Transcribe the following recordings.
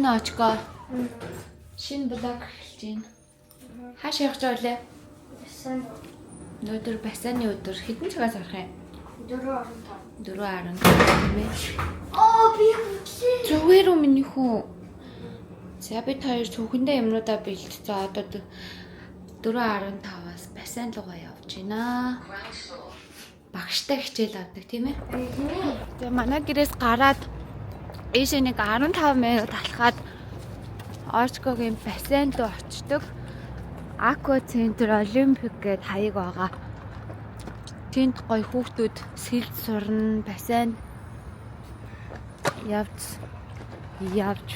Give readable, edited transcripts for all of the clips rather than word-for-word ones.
байна очгоо. Шинэ блог эхэлж байна. Хааш явах гэж байлаа? Басан. Өнөөдөр басааны өдөр хэдэн цагаас орох юм? 4:15. 4:15 тийм ээ. Би хүчлээ. Зүгээр үү миний хүн. За бид хоёр түүхэндээ юмнуудаа бэлтцээ. Одоо 4:15-аас басаан руугаа явж байна. Багштай хичээл авдаг тийм ээ. Тэгээ манай гэрээс гараад ийшээ нэг 15 минут алхаад Орчгогийн бассейн руу очдог. Аква центр Олимпик гээд хаяг байгаа. Тэнд гоё хүүхдүүд сэлд сурна, бассейн явж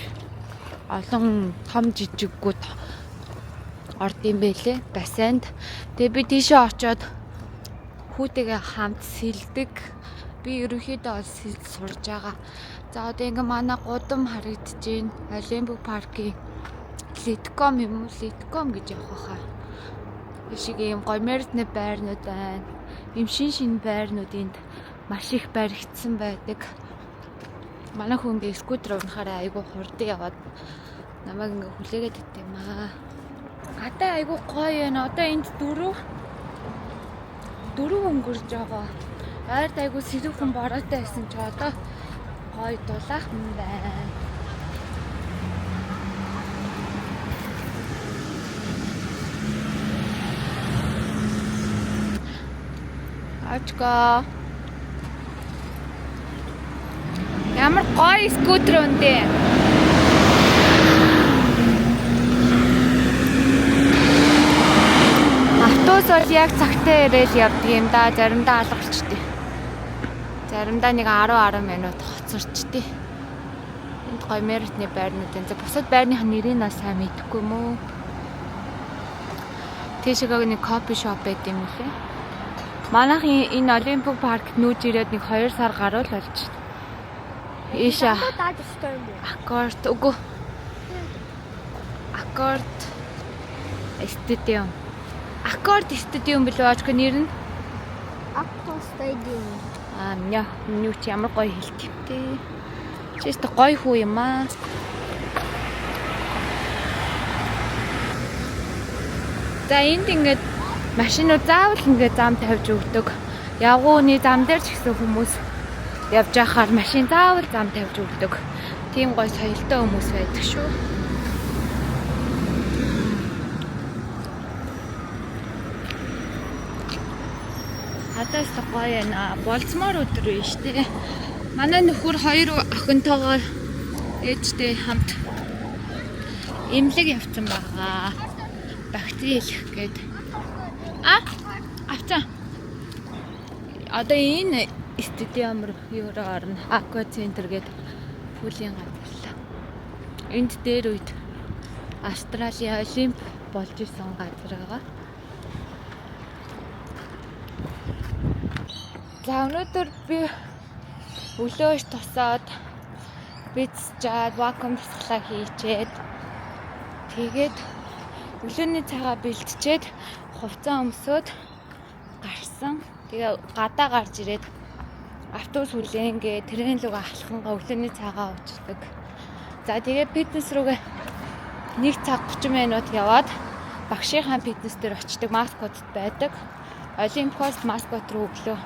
олон том жижиггүүд орд юм бэлээ бассейнд. Тэгээ би тийшээ очиод хүүтэйгээ хамт сэлдэг. Би ерөнхийдөө ол сэлд сурж байгаа. За одоо ингээ манай гудам харагдаж байна. Олимпик паркийн Литком юм уу? Литком гэж явах хаа. Ишиг юм гоё мэрэтний байрнууд байна. Им шин байрнууд энд маш их баригдсан байдаг. Манай хүн ингээ скутер унахаараа айгу хурдан яваад намайг ингээ хүлээгээд өгд юм аа. Гадаа айгу гоё байна. Одоо энд дөрөв өнгөрж байгаа. Ард айгу сэрэг хүн бороотой байсан ч одоо гоё дулаахан байна. Очго. Ямар гоё скутер өндөө. Автобус бол яг цагтаа ирээл явдаг юм да. Заримдаа алгарчдээ. Заримдаа нэг 10 минут хоцорчдээ. Энд гоё мэрэтний байрнууд энэ. Бусад байрных нэрийг нь сайн мэдэхгүй юм уу? Тийшээ нэг кофе шоп байт юм лээ. Манайхын энэ Олимпик паркт нүүж ирээд нэг 2 сар гаруул болж байна. Ийшээ Аккорд үгүй. Аккорд стадиум. Аккорд стадиум билүү очго нэр нь? Аккорд стадиум. Юу ч ямар гоё хэлт юм те. Чист гоё хүү юм аа. За энд ингээд машинууд заавал ингээд зам тавьж өгдөг. Явгууны зам дээр ч гэсэн хүмүүс явж байхаар машин заавал зам тавьж өгдөг. Тийм гоё соёлтой хүмүүс байдаг шүү. Хатаас гоё яана. Болцмоор өдөр байна штэ. Манай нөхөр 2 охинтойгоо ээжтэй хамт эмнэлэг явцсан байгаа. Бактери хэлэх гээд. Авцаа. Одоо энэ стадиум руу орно. Аква центр гэдэг пүүлийн газар. Энд дээр үед Австралийн Олимп болж исэн газар байгаа. За өнөөдөр би өглөөш тусаад бицчаад вакуум дасгалаа хийчээд тэгээд өглөөний цагаа бэлтжээд хувцас өмсөд гарсан. Тэгээ гадаа гарч ирээд автобус хүлээнгээ трен рүүгээ алхангаа өглөөний цагаа уучдаг. За тэгээ фитнес рүүгээ 1 цаг 30 минут яваад багшийнхаа фитнес дээр очдог. Маскотд байдаг. Олимпиост маскот руу өглөө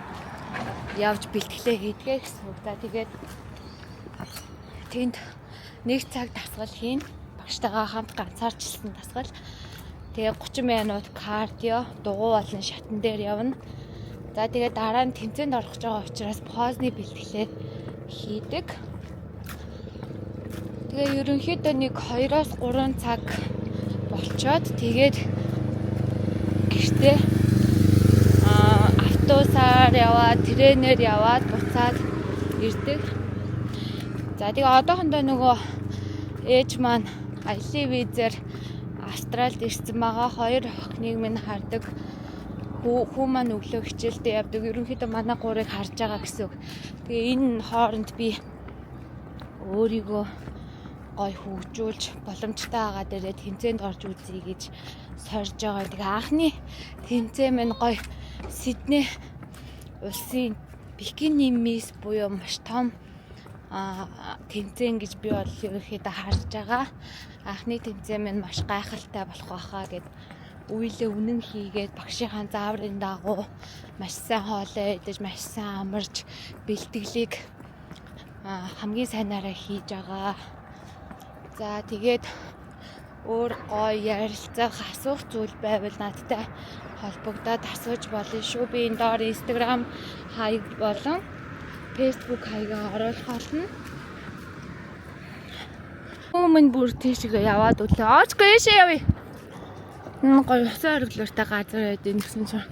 явж бэлтгэлээ хийдгээ гэсэн үг. За тэгээд тэнд 1 цаг дасгал хийн. Багштайгаа хамт ганцаарчлсан дасгал. Тэгээ 30 минут кардио, дугуй болон шатан дээр явна. За тэгээ дараа нь тэмцээнд орох гэж байгаа учраас позны бэлтгэлээ хийдэг. Тэгээ ерөнхийдөө нэг 2-оос 3 цаг болчоод тэгээд гэртээ автобусаар яваад, тренер яваад буцаад ирдэг. За тэгээ одоохондоо нөгөө ээж маань аялын визээр Австралид ирсэн байгаа. 2 охиныг минь хардаг. Хүү маань өглөө хичээлдээ явдаг. Ерөнхийдөө манай 3-ыг харж байгаа гэсэн үг. Тэгээ энэ хооронд би өөрийгөө гой хөгжүүлж боломжтой байгаа дээрээ тэмцээнд орж үзье гэж сорж байгаа. Тэгээ анхны тэмцээн минь гой Сидней улсын бикини мисс буюу маш том тэмцээн гэж би бол ерөөхдөө харж байгаа. Анхны тэмцээн минь маш гайхалтай болох байхаа гэд үйлээ үнэн хийгээд багшийнхаа зааврын дагуу маш сайн хоолой идэж, маш сайн амарч бэлтгэлийг хамгийн сайнаараа хийж байгаа. За тэгээд өөр гоё ярилцах асуух зүйл байвал надтай холбогдоод асууж болно шүү. Би энэ доор Instagram хаяг болон Facebook хаягаа оруулах болно. Өмнө бүр тийшээ яваад үлээ. Очгүй яшээ явъя. Гоё усан ориглоортой газар байдیں۔ Гэсэн чинь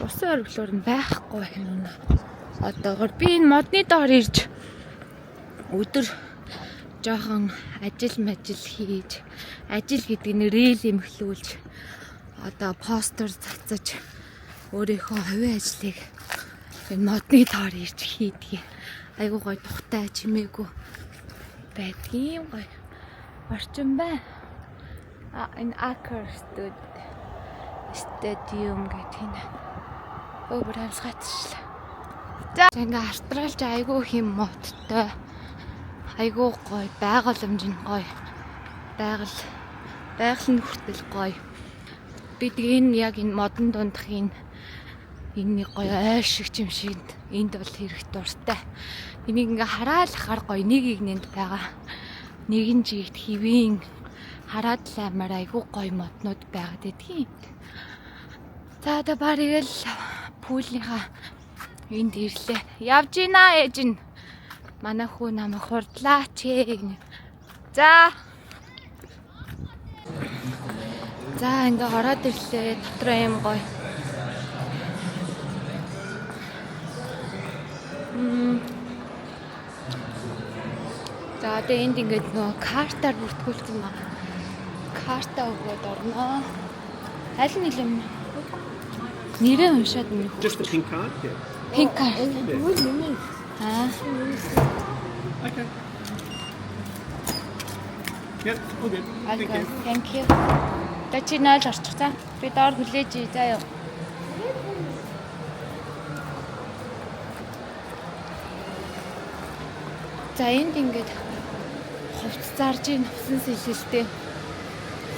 усан ориглоор нь байхгүй байна. Одоогор би энэ модны доор ирж өдөр жоохон ажил хийж, ажил гэдэг нь рeel эмхлүүлж, одоо постэр цацаж өөрийнхөө хувийн ажлыг энэ модны доор ирж хийдэг. Айгуу гоё тухтай чимээгүй байдгийн гоё орчин байна. Энэ Aker Stadium гэдэг нь өөр амсгатчлаа. За ингээ австралч айгуу хэм модтой. Айгуу гоё, байгууламж нь гоё. Байгаль нь хүртэл гоё. Би тэгээ яг энэ модон дундах энэ гоё ойр шиг юм шиг энд бол хэрэг дуртай. Энийг ингээ хараад гоё нэг игнэнд байгаа. Нэгэн жигт хэвийн хараад л амар айгуу гоё моднууд байгаад байдгийн. За одоо барыг л пүүлийнхаа энд ирлээ. Явж гинэ ээж нь. Манай хүү намайг хурдлаач гэнэ. За ингээ ороод ирлээ. Дотроо юм гоё. За одоо энд ингээд нөгөө картаар бүртгүүлсэн байна. Карта өгөөд орноо. Аль нь юм? Нэрээ уншаад нэг. Just the pink card? Yeah. Pink card. Okay. Yep, all good. Thank you. Thank you. Тэчи найл орчих цаа. Би доор хүлээж заяа. За энд ингээд хувц зарж ийн хувцсан сэлэлтэй.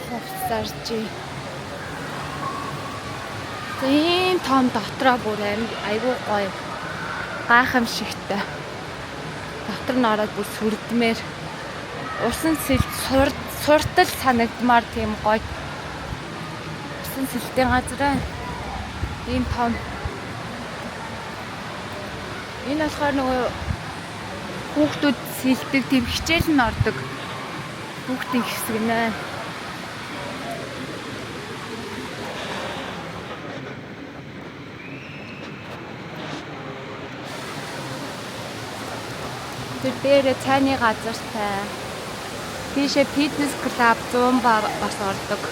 Хувц зарж ийн. Ийм том дотроо бүр айгүй гоё. Гайхамшигтай. Дотор нь ороод бүр сүрдмээр усан сэлд суртал санагдмаар тийм гоё. Усан сэлдийн газар ийм том. Энэ болохоор нөгөө хүүхдүүд сэлдэг тийм хичээл нь ордог. Хүүхдийн хэсэг нэ. Тэр дээр цайны газартай. Тийшээ фитнес клуб 100 бас ордог.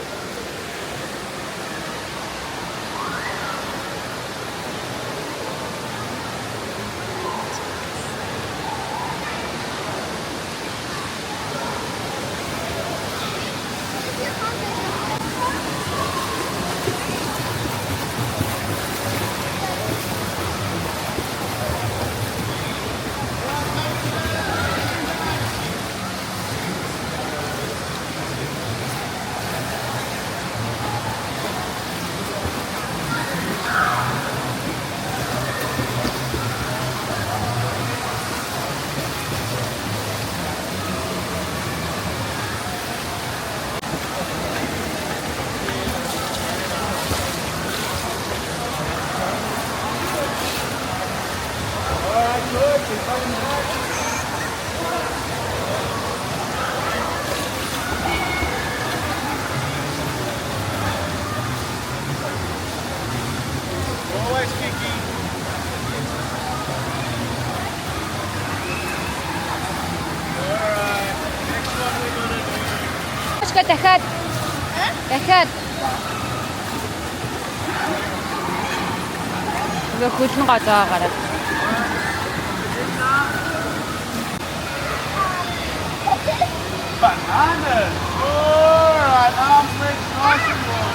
Always Kiki. Alright, next one we're gonna do. Очка дахиад. Дахиад. Гэ хөлн гадаа гараад. Bananas! Alright, arms reach, nice and low.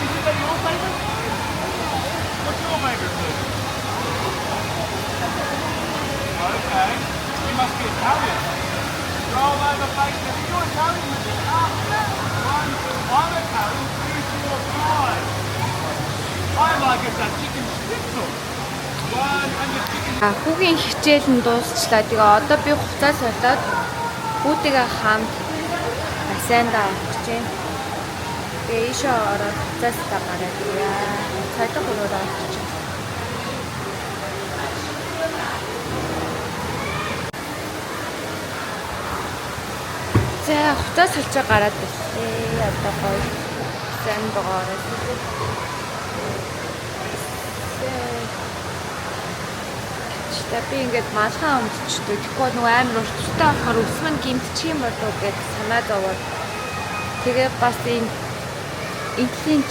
Is that your favourite? What's your favourite food? Italian. Roll over face. If you do Italian with it, after 1, Italian, 3, 4, 5. I like it that chicken schnitzel. 1 and the chicken. Хүүгийн хичээл нь дуусчлаа. Тэгээ одоо би хуцаа солиод хүүтэйгээ хамт бассейндаа орчих чинь. Тэгээ ийшээ ороод хуцаастаа гараад ирээ. Цайдаг өрөөр орчих. За хуцаа солиочоо гараад ирлээ. Одоо гоё сан байгаараа. Би ингээд малхан өмдчихдээ тэгэхгүй нөгөө амар урттай болохоор өсмөн гимтчих юм болов уу гэж санаа зовоод тэгээ бас энэлийн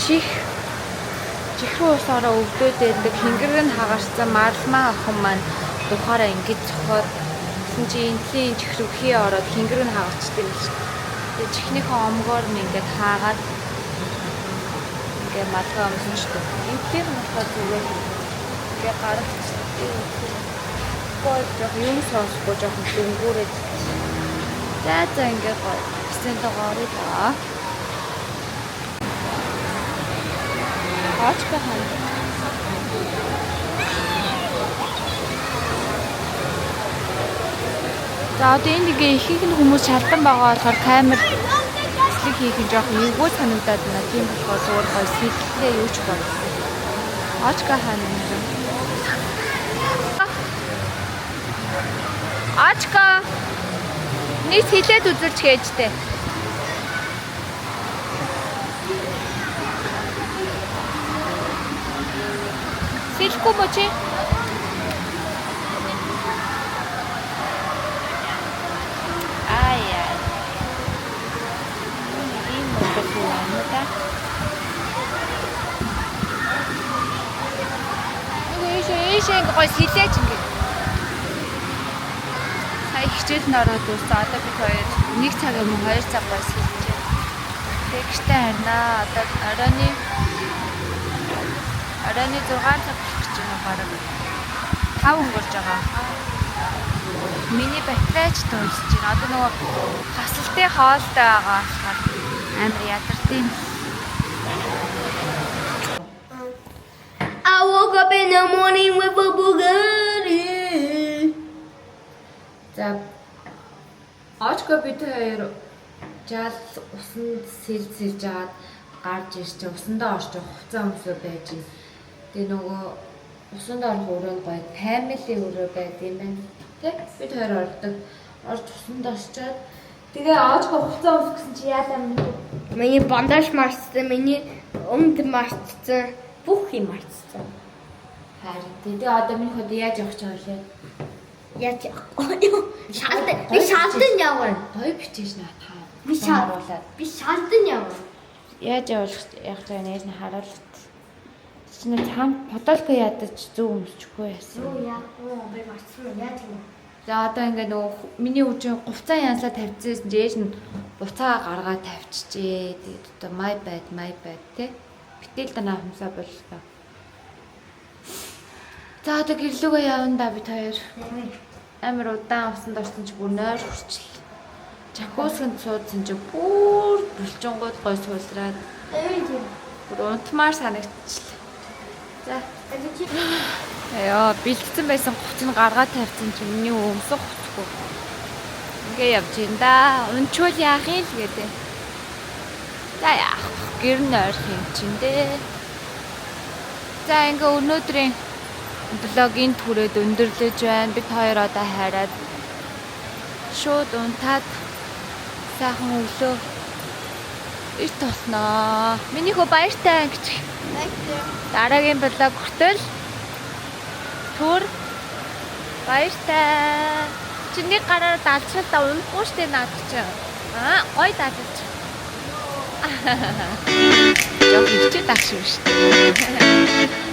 чихрүү усаараа өвдөөд байдаг хингэрэг нь хагаарсан марлмаа охин маань тухаараа ингэж зохиод гэсэн чи энэлийн чихрүүхий ороод хингэрэг нь хагаарчдаг юм шиг. Тэгээ чихнийхээ омгоор нь ингээд хаагаад ингээд малхан өмсчихдээ энэлийн нь болохоор зүгээр ингээд гарахчдаг. Юм сонсохгүй жоохон дөнгүүрээд. За ингээд гоё. Бисэнтэй гоорой да. Хаач бахан. За одоо энд ингээ ихэнх нь хүмүүс шалтан байгаа болохоор камер хэсэг хийх нь жоохон эвгүй санагдаад байна. Тийм болохоор зур гоё сэлгэлээ юу ч болсон. Хаач бахан юм. Ачка нийт хилээд үзүүлж хээжтэй. Сэлэхгүй мө чи? Ай. Ийм мөдөхгүй юм да. Ийшээ гоё сэлээч ингэ. Хичээл нь ороод дуусаа. Одоо бид хоёр 1 цаг юм уу 2 цаг бас хэлжээ. Тэгштэй харнаа. Одоо оройны 6 цаг болох гэж байна бараг. 5 өнгөрч байгаа. Миний батарейч дуусч байна. Одоо нөгөө хасалтын хоолтой байгаа болохоор амар ядардیں۔ I woke up in the morning with a Bugatti. За очко бид хоёр жаал усанд сэлж аваад гарч ирч усандаа орч хуцаа өмсөө байж юм. Тэгээ нөгөө усанд орох өрөөнд гоё family өрөө байд юм байна. Тэг бид хоёр ордог. Орж усанд орчоод тэгээ очко хуцаа өмсөх гэсэн чи яалаа юм бэ? Миний бандаж марцсан, миний өмд марцсан, бүх юм марцсан. Харин тэгээ одоо миний хот яаж явах гэж байгаа лээ? Яаж би шалдан явна. Той бичиж наатаа. Би шалдан явна. Яаж явах гэж нээж нь харуулт. Чиний цаам подолко ядаж зөв өмсчихгүй яасан. Юу яах вэ? Би марцсан яаж юм. За одоо ингээ нөгөө миний үжийн говцаа янслаа тавьчихсан жээж нь буцаа гаргаад тавьчихжээ. Тэгээд одоо my bad те. Битэл данаа хамсаа боллоо. За одоо гэрлүүгээ явна да бид хоёр. Амар удаан усанд орсон чи бүр нойр хүрчил. Жакусканд суудсан чи бүр булчингууд гой суулраад. Бүр унтмаар санагдчихлаа. За яа бэлдсэн байсан хувц нь гаргаад тавьсан чи миний өмсөх хувцгүй. Ингээ явж ин да. Унчвал яах юм л гэдэг. За яах гэр нь ойрох юм чин дээ. За ингээ өнөөдрийн блогийн түрээд өндөрлөж байна. Бид хоёр одоо хараад шууд унтаад сайхан өглөө эрт тосноо. Миний хөө баяртай гэж. Дараагийн блог хүртэл түр баяртай. Чиний гараар даалцралдаа унахгүй штэ наад чи. Гой даалж. Жоо хичээд ах шүү штэ.